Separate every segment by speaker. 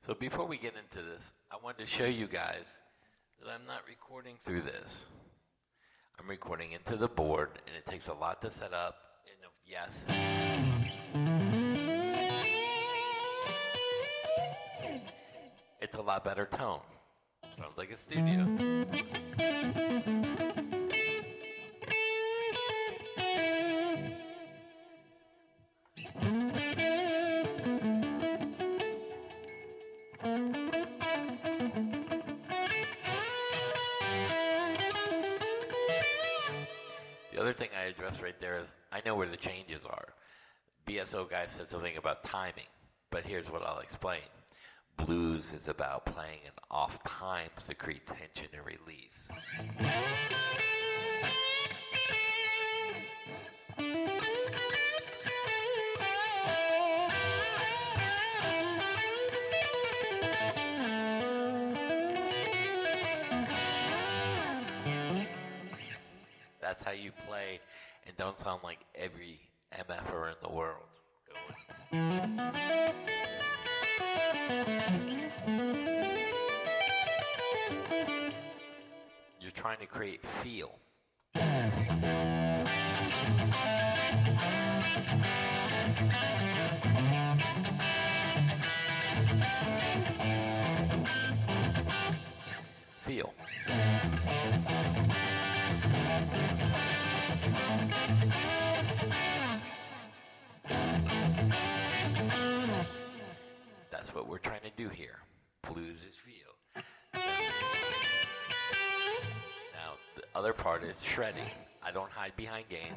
Speaker 1: So before we get into this, I wanted to show you guys that I'm not recording through this. I'm recording into the board, and it takes a lot to set up. And yes, it's a lot better tone. Sounds like a studio. The other thing I addressed right there is I know where the changes are. BSO guy said something about timing, but here's what I'll explain. Blues is about playing in off times to create tension and release. That's how you play and don't sound like every MFer in the world. You're trying to create feel. Feel. That's what we're trying to do here. Blues is feel. Now, the other part is shredding. I don't hide behind gain.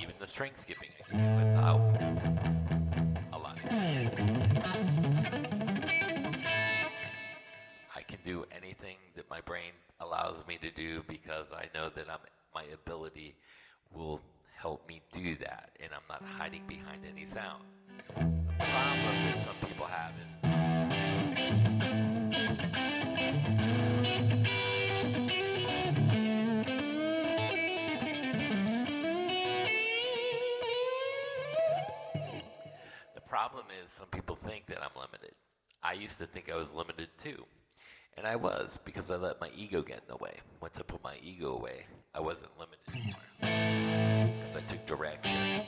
Speaker 1: Even the string skipping I can do without a lot of gain. I can do anything that my brain allows me to do because I know that my ability will help me do that, and I'm not hiding behind any sound. The problem that some people have is some people think that I'm limited. I used to think I was limited too. And I was, because I let my ego get in the way. Once I put my ego away, I wasn't limited anymore. Because I took direction.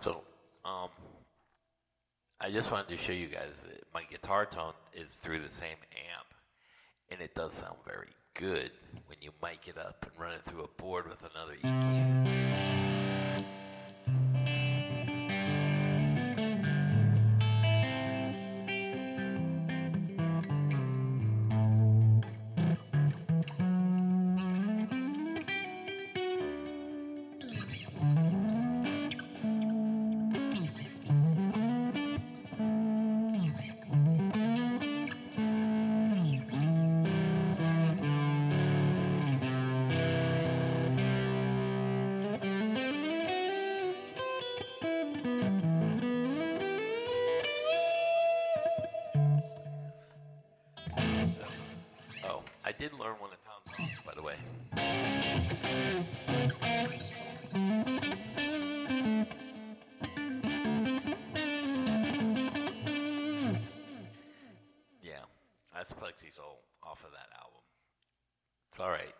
Speaker 1: So, I just wanted to show you guys that my guitar tone is through the same amp, and it does sound very good when you mic it up and run it through a board with another EQ. I did learn one of Tom's songs, by the way. Yeah, that's Plexi Soul off of that album. It's alright,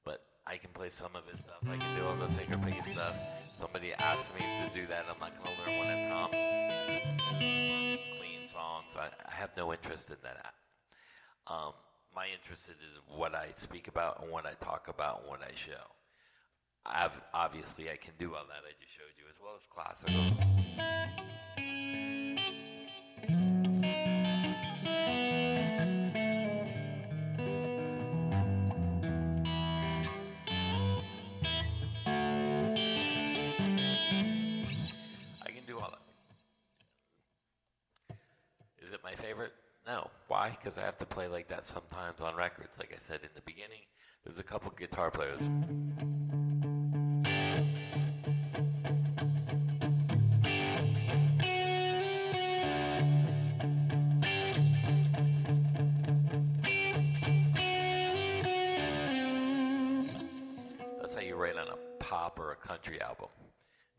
Speaker 1: but I can play some of his stuff. I can do all the finger picking stuff. Somebody asked me to do that. I'm not going to learn one of Tom's clean songs. I have no interest in that. My interest is what I speak about and what I talk about and what I show. Obviously, I can do all that I just showed you, as well as classical. I can do all that. Is it my favorite? No. Why? Because I have to play like that sometimes on records. Like I said in the beginning, there's a couple guitar players. That's how you write on a pop or a country album.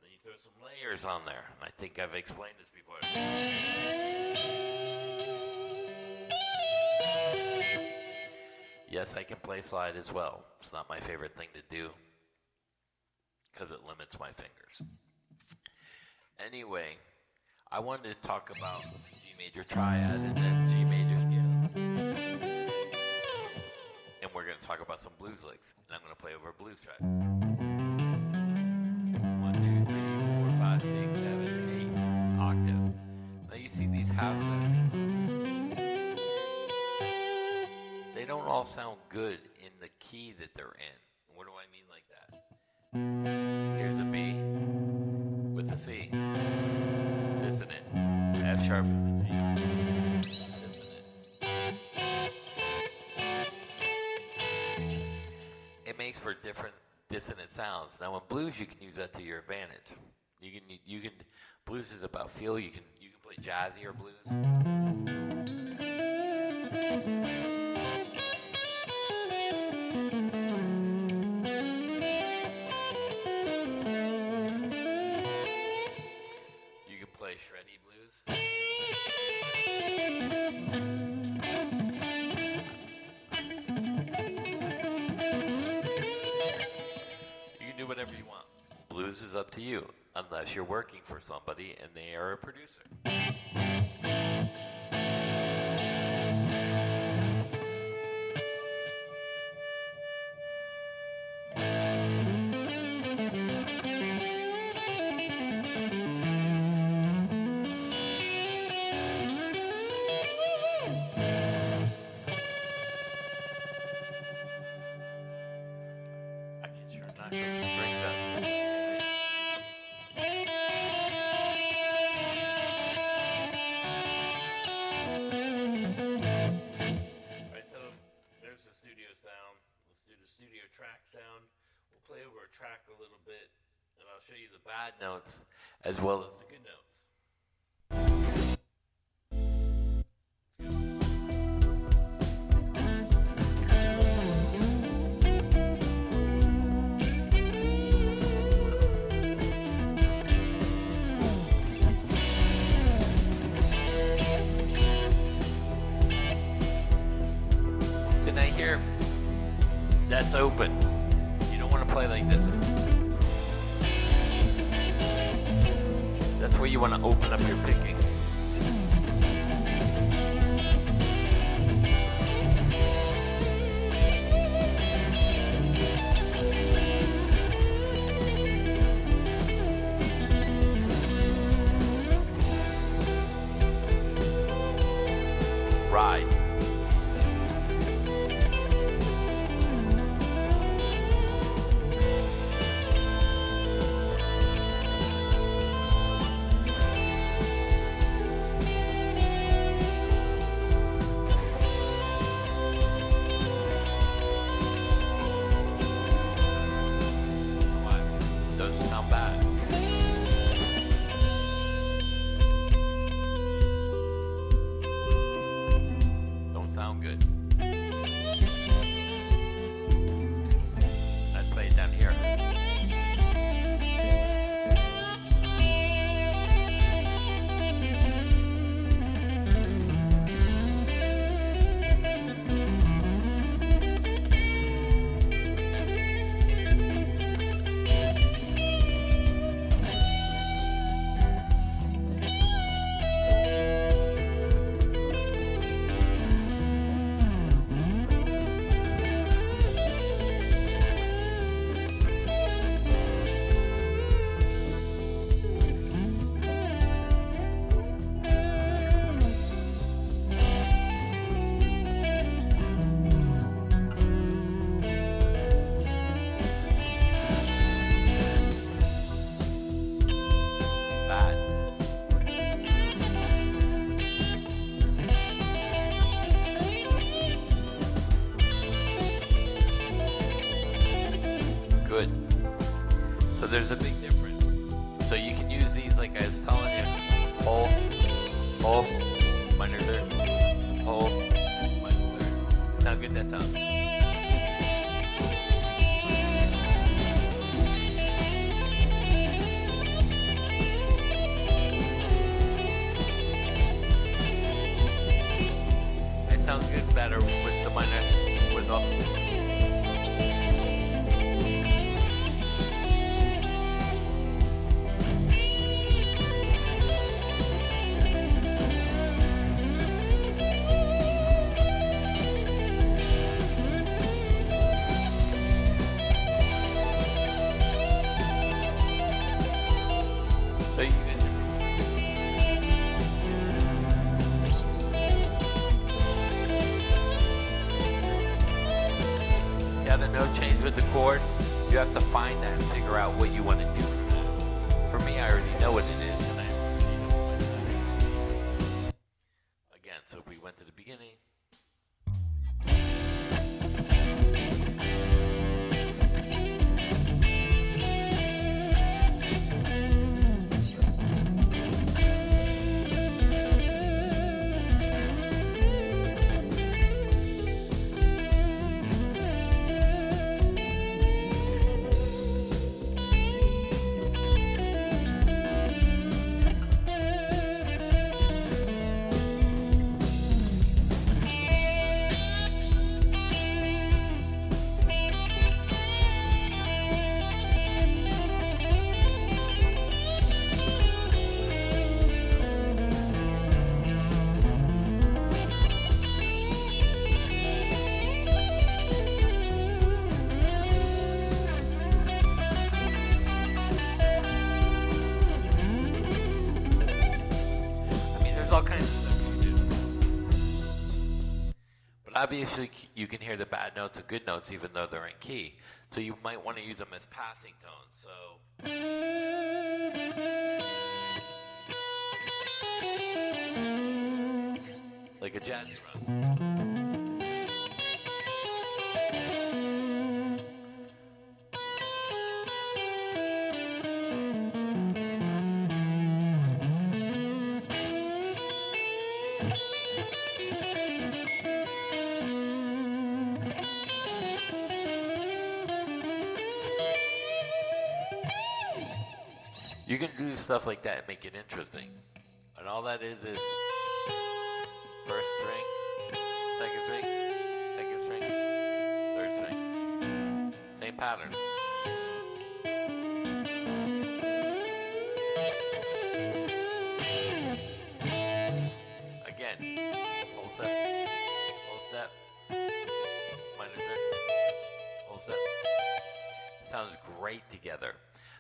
Speaker 1: Then you throw some layers on there. And I think I've explained this before. Yes, I can play slide as well. It's not my favorite thing to do because it limits my fingers. Anyway, I wanted to talk about the G major triad and then G major scale. And we're going to talk about some blues licks. And I'm going to play over a blues track. 1, 2, 3, 4, 5, 6, 7, 8. Octave. Now you see these half steps. They don't all sound good in the key that they're in. What do I mean like that? Here's a B with a C. Dissonant. F sharp with a G. Dissonant. It makes for different dissonant sounds. Now in blues you can use that to your advantage. You can blues is about feel. You can play jazzy or blues. Shreddy blues. You can do whatever you want. Blues is up to you, unless you're working for somebody and they are a producer. Bad notes as well as the good notes. So now here, that's open. You don't want to play like this. That's where you want to open up your picking. Ride. So there's a big difference. So you can use these like I was telling you. Whole, whole, minor third, whole, minor third. See how good that sounds? It sounds good better with the minor, with the. So you can. See how the note change with the chord? You have to find that and figure out what you want to do from that. For me, I already know what it is, and I already know what it is. Again, so if we went to the beginning. All kinds of stuff you can do. But obviously, you can hear the bad notes and good notes even though they're in key. So you might want to use them as passing tones. So. Like a jazzy run. You can do stuff like that and make it interesting. And all that is first string, second string, third string. Same pattern. Again, whole step, minor third, whole step. Sounds great together.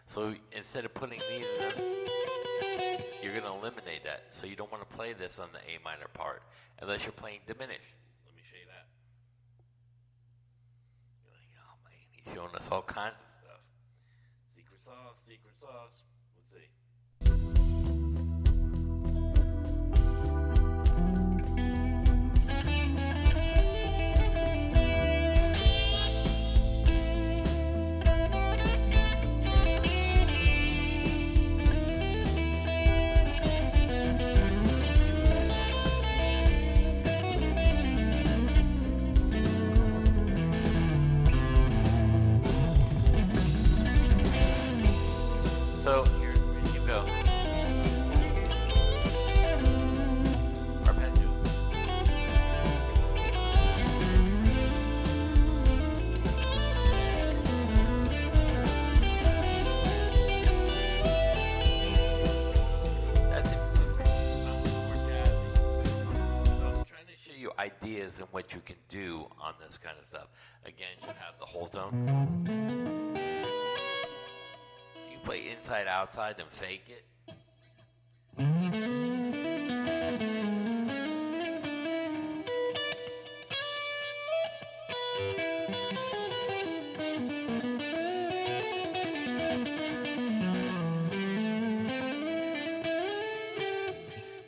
Speaker 1: So instead of putting these in, you're going to eliminate that. So you don't want to play this on the A minor part unless you're playing diminished. Let me show you that. You're like, oh man, he's showing us all kinds of stuff. Secret sauce, secret sauce. Let's see. So here's where you go. Arpeggios. That's it. Sounds more jazzy. So I'm trying to show you ideas in what you can do on this kind of stuff. Again, you have the whole tone. Play inside, outside, and fake it.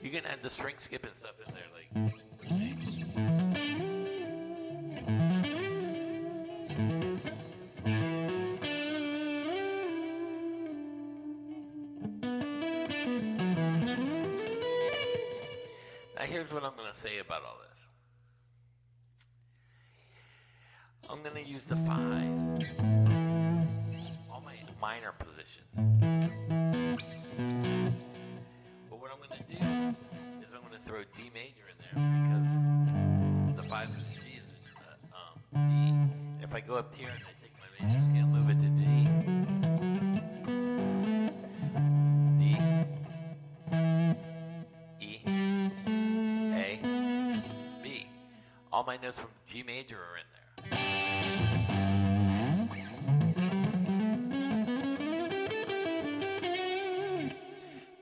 Speaker 1: You can add the string skip and stuff in there, like. Now here's what I'm going to say about all this. I'm going to use the fives, all my minor positions. But what I'm going to do is I'm going to throw D major in there because the 5 and the G is D. And if I go up here and I take my major scale, move it to D, E, A, B. All my notes from G major are in there.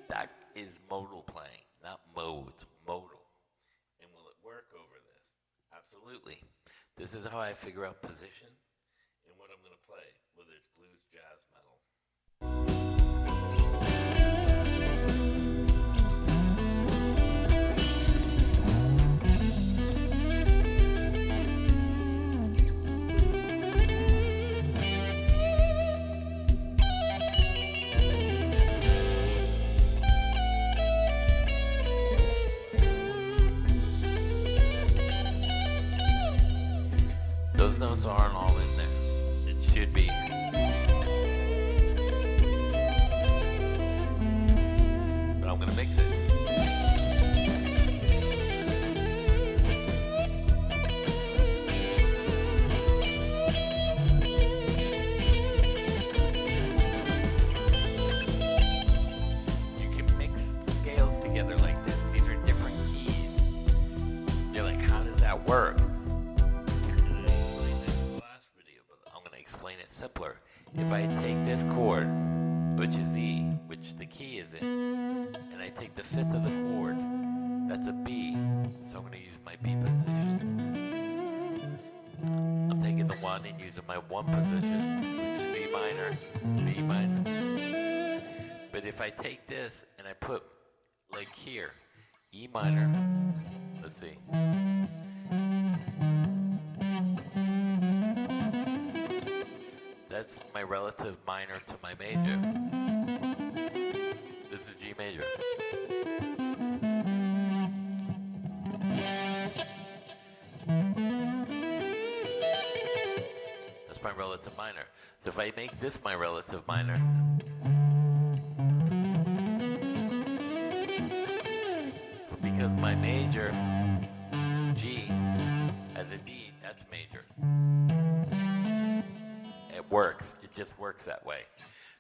Speaker 1: That is modal playing, not modes, modal. And will it work over this? Absolutely. This is how I figure out position and what I'm going to play, whether it's blues, jazz, metal. Those notes aren't all in there. It should be. But I'm going to mix it. You can mix scales together like this. These are different keys. You're like, how does that work? Explain it simpler. If I take this chord, which is E, which the key is in, and I take the 5th of the chord, that's a B, so I'm going to use my B position. I'm taking the 1 and using my 1 position, which is E minor, B minor. But if I take this and I put, like here, E minor, let's see. That's my relative minor to my major. This is G major. That's my relative minor. So if I make this my relative minor, because my major, G, has a D, that's major. It works. It just works that way.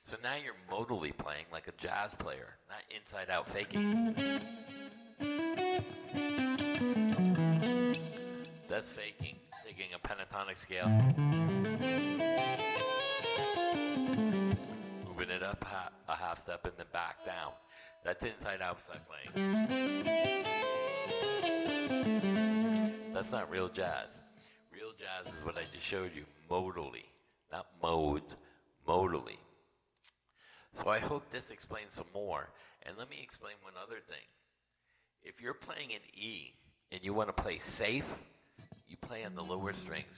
Speaker 1: So now you're modally playing like a jazz player, not inside out faking. That's faking, taking a pentatonic scale, moving it up a half step and then back down. That's inside outside playing. That's not real jazz. Real jazz is what I just showed you, modally. Not modes, modally. So I hope this explains some more. And let me explain one other thing. If you're playing in E and you want to play safe, you play on the lower strings.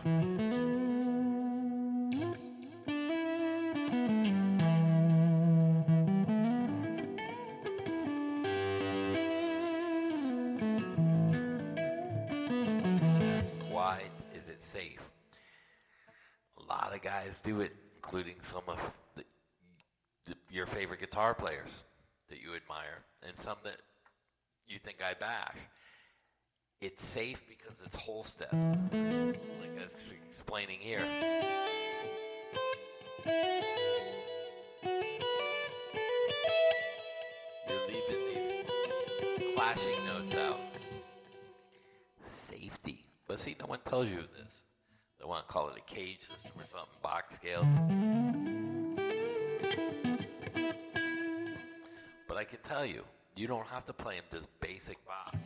Speaker 1: Why is it safe? A lot of guys do it, including some of your favorite guitar players that you admire, and some that you think I bash. It's safe because it's whole steps, like I was explaining here. You're leaving these clashing notes out. Safety. But see, no one tells you this. They want to call it a cage system or something, box scales. But I can tell you, you don't have to play them just basic box.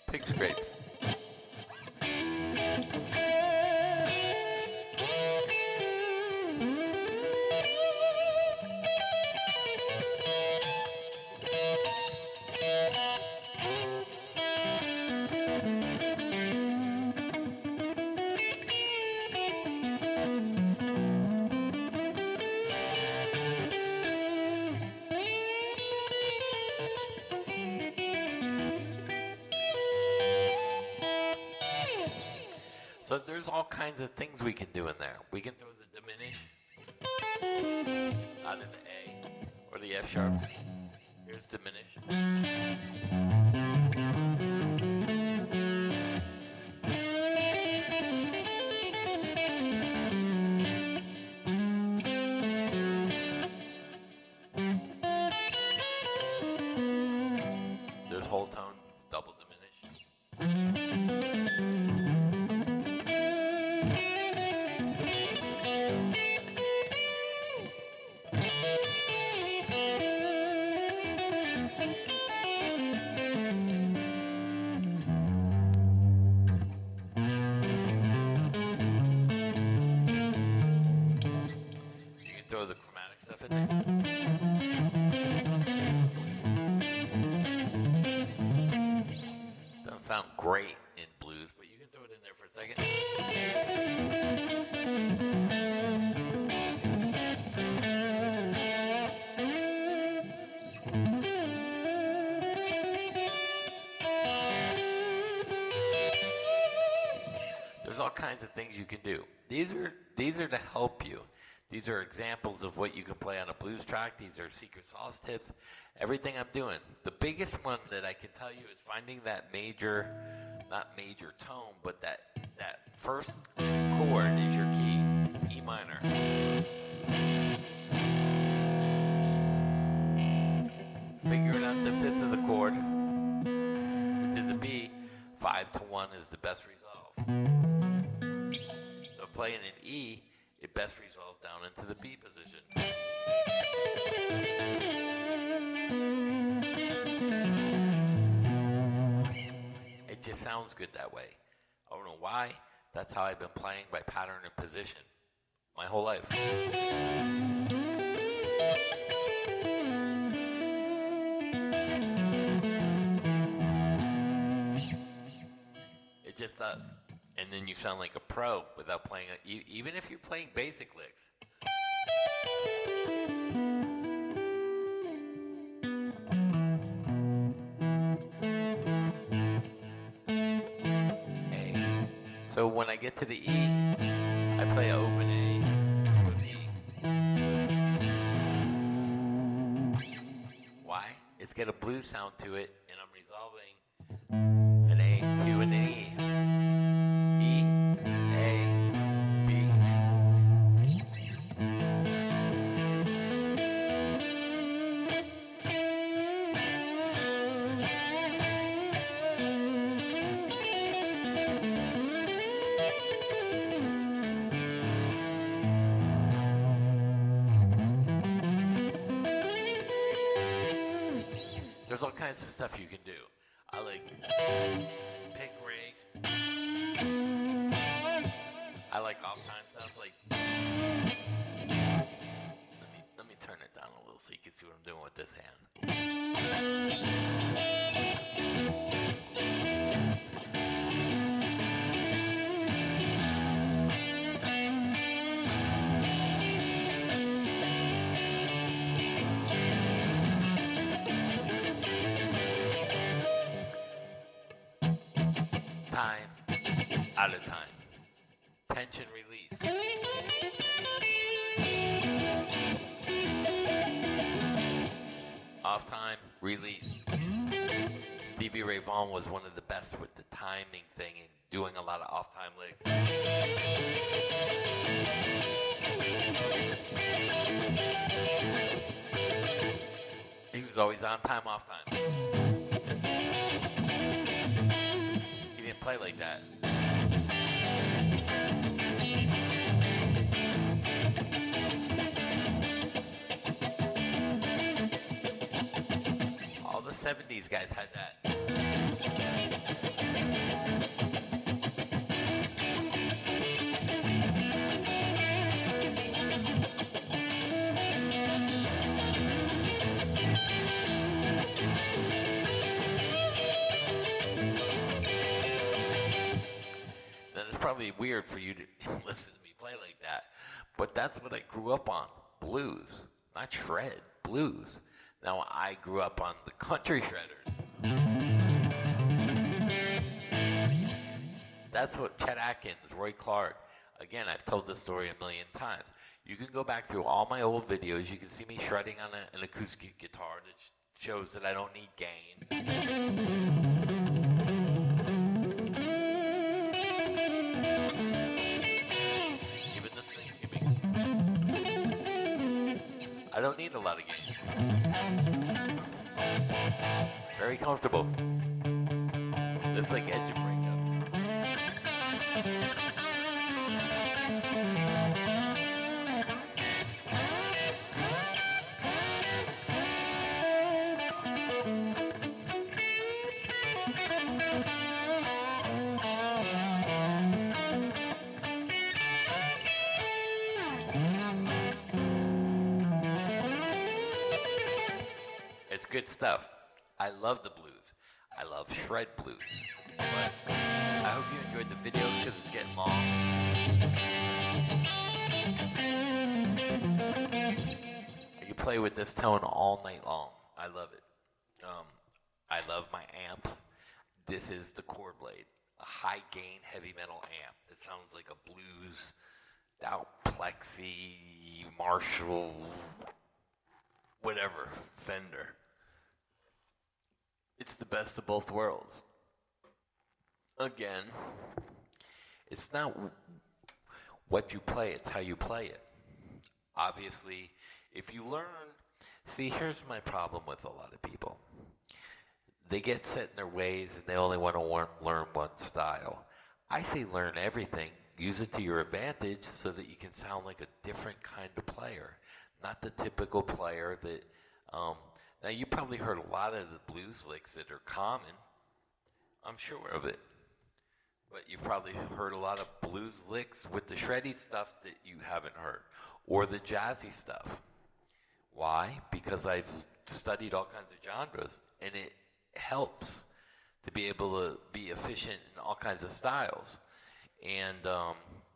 Speaker 1: Pig scrapes. So there's all kinds of things we can do in there. We can throw the diminish out of the A or the F sharp. Here's diminish. There's whole tone, double diminish. You can throw the chromatic stuff in there. Doesn't sound great in blues, but you can throw it in there for a second. There's all kinds of things you can do. These are to help you. These are examples of what you can play on a blues track. These are secret sauce tips. Everything I'm doing. The biggest one that I can tell you is finding that major, not major tone, but that first chord is your key, E minor. Figuring out the fifth of the chord, which is a B, 5-1 is the best resolve. So playing an E, it best resolves down into the B position. It just sounds good that way. I don't know why. That's how I've been playing by pattern and position my whole life. It just does. And then you sound like a pro without playing it, even if you're playing basic licks. A. So when I get to the E, I play open A to a B. Why? It's got a blues sound to it, and I'm resolving an A to an E. There's all kinds of stuff you can do. I like pick rigs. I like off-time stuff. Like, let me turn it down a little so you can see what I'm doing with this hand. Time, out of time. Tension release. Off time, release. Stevie Ray Vaughan was one of the best with the timing thing and doing a lot of off time licks. He was always on time, off time. He didn't play like that. All the 70s guys had that. Probably weird for you to listen to me play like that, but that's what I grew up on. Blues, not shred, blues. Now I grew up on the country shredders. That's what Chet Atkins, Roy Clark. Again, I've told this story a million times. You can go back through all my old videos. You can see me shredding on an acoustic guitar that shows that I don't need gain. Even the string skipping. I don't need a lot of gain. Very comfortable. That's like edge of breakup. It's good stuff. I love the blues. I love shred blues. But I hope you enjoyed the video because it's getting long. I can play with this tone all night long. I love it. I love my amps. This is the Core Blade, a high gain heavy metal amp. It sounds like a blues out Plexi, Marshall, whatever, Fender. It's the best of both worlds. Again, it's not what you play, it's how you play it. Obviously, if you learn, see, here's my problem with a lot of people. They get set in their ways and they only want to learn one style. I say learn everything, use it to your advantage so that you can sound like a different kind of player, not the typical player that, now you probably heard a lot of the blues licks that are common. I'm sure of it. But you've probably heard a lot of blues licks with the shreddy stuff that you haven't heard, or the jazzy stuff. Why? Because I've studied all kinds of genres, and it helps to be able to be efficient in all kinds of styles. And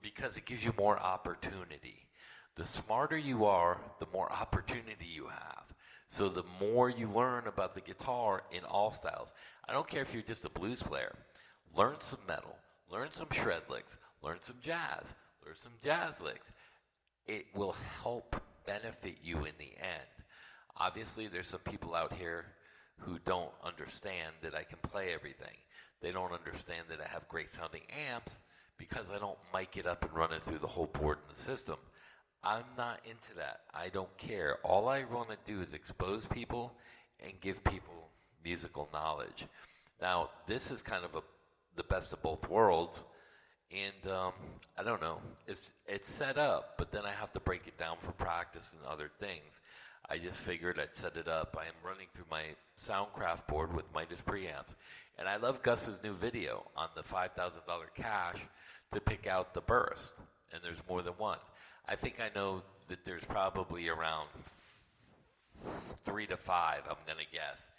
Speaker 1: because it gives you more opportunity. The smarter you are, the more opportunity you have. So the more you learn about the guitar in all styles. I don't care if you're just a blues player. Learn some metal, learn some shred licks, learn some jazz, learn some jazz licks. It will help benefit you in the end. Obviously, there's some people out here who don't understand that I can play everything. They don't understand that I have great sounding amps because I don't mic it up and run it through the whole board in the system. I'm not into that. I don't care. All I want to do is expose people and give people musical knowledge. Now, this is kind of the best of both worlds, and I don't know. It's set up, but then I have to break it down for practice and other things. I just figured I'd set it up. I am running through my Soundcraft board with Midas preamps, and I love Gus's new video on the $5,000 cache to pick out the burst, and there's more than one. I think I know that there's probably around 3 to 5, I'm going to guess.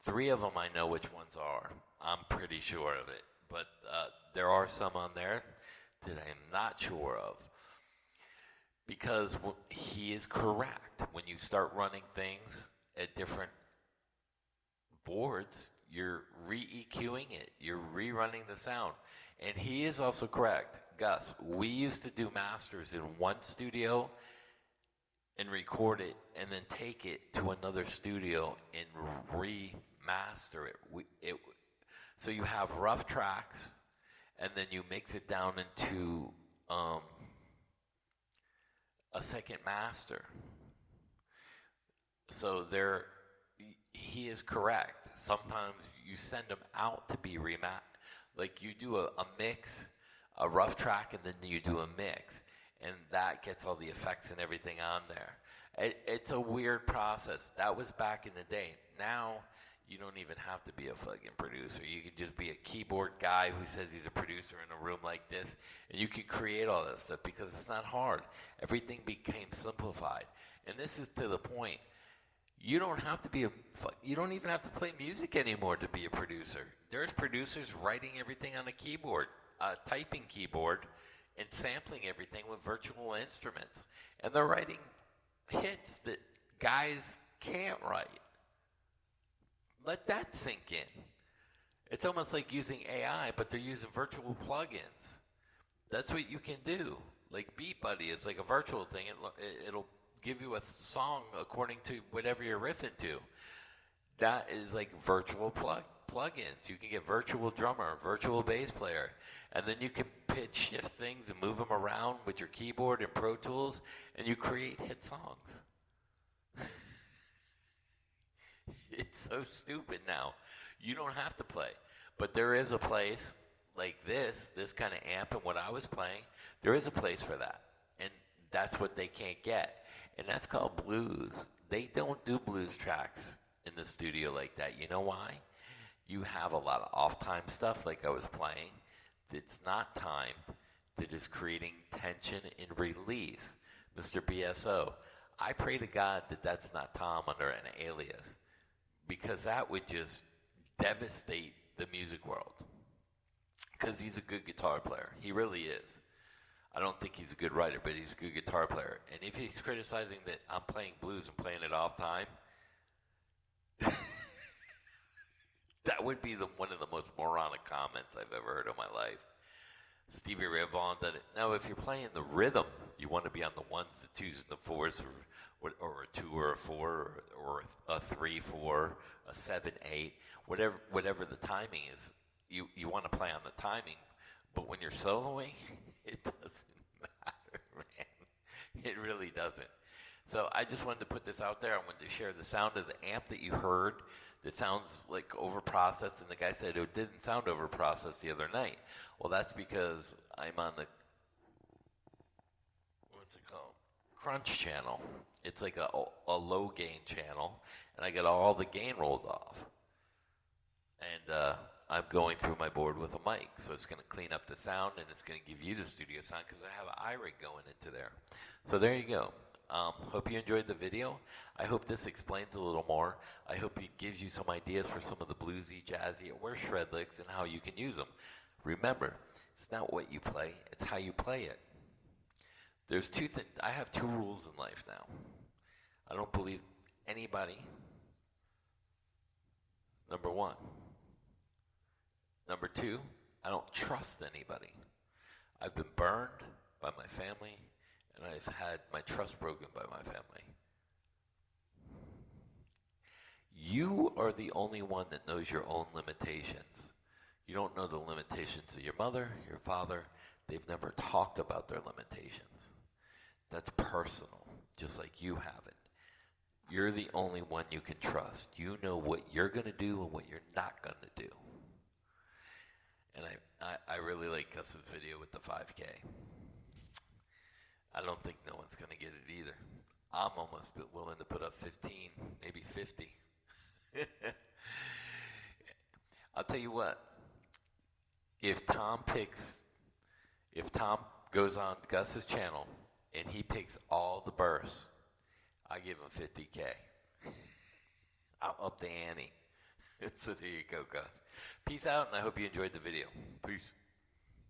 Speaker 1: 3 of them I know which ones are. I'm pretty sure of it. But there are some on there that I am not sure of. Because he is correct. When you start running things at different boards, you're re-EQing it. You're rerunning the sound. And he is also correct. Gus, we used to do masters in one studio and record it and then take it to another studio and remaster it. So you have rough tracks and then you mix it down into a second master. So he is correct. Sometimes you send them out to be remastered. Like you do a mix, a rough track, and then you do a mix, and that gets all the effects and everything on there. It's a weird process. That was back in the day. Now, you don't even have to be a fucking producer. You can just be a keyboard guy who says he's a producer in a room like this, and you can create all that stuff because it's not hard. Everything became simplified. And this is to the point. You don't have to you don't even have to play music anymore to be a producer. There's producers writing everything on a keyboard, a typing keyboard, and sampling everything with virtual instruments. And they're writing hits that guys can't write. Let that sink in. It's almost like using AI, but they're using virtual plugins. That's what you can do. Like Beat Buddy is like a virtual thing. It'll give you a song according to whatever you're riffing to. That is like virtual plugins. You can get virtual drummer, virtual bass player, and then you can pitch shift things and move them around with your keyboard and Pro Tools, and you create hit songs. It's so stupid now. You don't have to play. But there is a place like this kind of amp and what I was playing, there is a place for that. And that's what they can't get. And that's called blues. They don't do blues tracks in the studio like that. You know why? You have a lot of off-time stuff like I was playing that's not timed, that is creating tension and release. Mr. BSO, I pray to God that that's not Tom under an alias, because that would just devastate the music world. Because he's a good guitar player. He really is. I don't think he's a good writer, but he's a good guitar player. And if he's criticizing that I'm playing blues and playing it off time, that would be one of the most moronic comments I've ever heard in my life. Stevie Ray Vaughan did it. Now, if you're playing the rhythm, you want to be on the ones, the twos, and the fours, or a 2 or a 4, or a 3, 4, a 7, 8, whatever the timing is. You want to play on the timing, but when you're soloing, it doesn't matter, man. It really doesn't. So I just wanted to put this out there. I wanted to share the sound of the amp that you heard that sounds like overprocessed, and the guy said it didn't sound overprocessed the other night. Well, that's because I'm on the, what's it called? Crunch channel. It's like a low gain channel, and I got all the gain rolled off. And I'm going through my board with a mic, so it's going to clean up the sound, and it's going to give you the studio sound because I have an iRig going into there. So there you go. Hope you enjoyed the video. I hope this explains a little more. I hope it gives you some ideas for some of the bluesy, jazzy, or shred licks and how you can use them. Remember, it's not what you play, it's how you play it. There's two things. I have 2 rules in life now. I don't believe anybody. Number 1. Number 2, I don't trust anybody. I've been burned by my family, and I've had my trust broken by my family. You are the only one that knows your own limitations. You don't know the limitations of your mother, your father. They've never talked about their limitations. That's personal, just like you have it. You're the only one you can trust. You know what you're going to do and what you're not going to do. And I really like Gus's video with the 5K. I don't think no one's going to get it either. I'm almost willing to put up 15, maybe 50. I'll tell you what. If Tom goes on Gus's channel and he picks all the bursts, I give him 50K. I'll up the ante. So there you go, Gus. Peace out, and I hope you enjoyed the video. Peace.